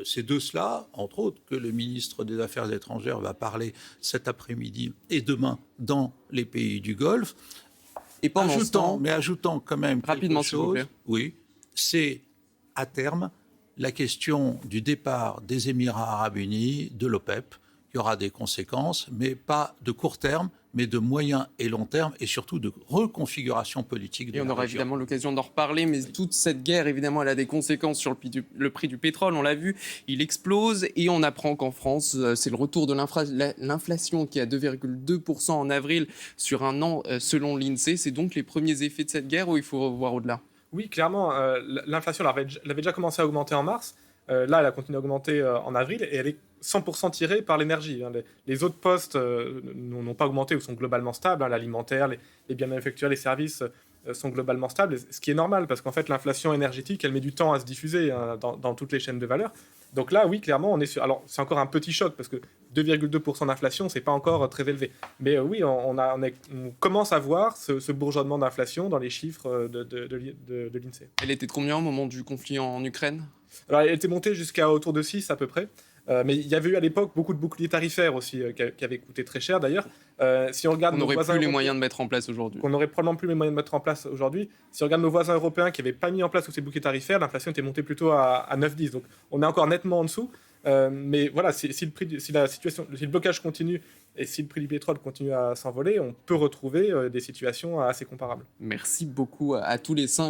c'est de cela, entre autres, que le ministre des Affaires étrangères va parler cet après-midi et demain dans les pays du Golfe. Et pendant ce temps, ajoutant quand même rapidement, quelque chose, oui, c'est à terme la question du départ des Émirats arabes unis de l'OPEP. Il y aura des conséquences, mais pas de court terme, mais de moyen et long terme, et surtout de reconfiguration politique de la région. Et on aura évidemment l'occasion d'en reparler, mais toute cette guerre, évidemment, elle a des conséquences sur le prix du pétrole. On l'a vu, il explose, et on apprend qu'en France, c'est le retour de l'inflation qui est à 2,2% en avril sur un an, selon l'INSEE. C'est donc les premiers effets de cette guerre, ou il faut voir au-delà? Oui, clairement, l'inflation elle avait déjà commencé à augmenter en mars. Là, elle a continué à augmenter en avril et elle est 100% tirée par l'énergie. Les autres postes n'ont pas augmenté ou sont globalement stables. L'alimentaire, les biens manufacturiers, les services sont globalement stables, ce qui est normal parce qu'en fait, l'inflation énergétique, elle met du temps à se diffuser dans toutes les chaînes de valeur. Donc là, oui, clairement, on est sur... Alors, c'est encore un petit choc parce que 2,2% d'inflation, c'est pas encore très élevé. Mais oui, on commence à voir ce bourgeonnement d'inflation dans les chiffres de l'INSEE. Elle était de combien au moment du conflit en Ukraine? Alors, elle était montée jusqu'à autour de 6 à peu près. Mais il y avait eu à l'époque beaucoup de boucliers tarifaires aussi qui avaient coûté très cher d'ailleurs. Si on regarde, on n'aurait plus les moyens de mettre en place aujourd'hui. On n'aurait probablement plus les moyens de mettre en place aujourd'hui. Si on regarde nos voisins européens qui n'avaient pas mis en place tous ces boucliers tarifaires, l'inflation était montée plutôt à 9-10. Donc on est encore nettement en dessous. Mais voilà, si le blocage continue et si le prix du pétrole continue à s'envoler, on peut retrouver des situations assez comparables. Merci beaucoup à tous les 5.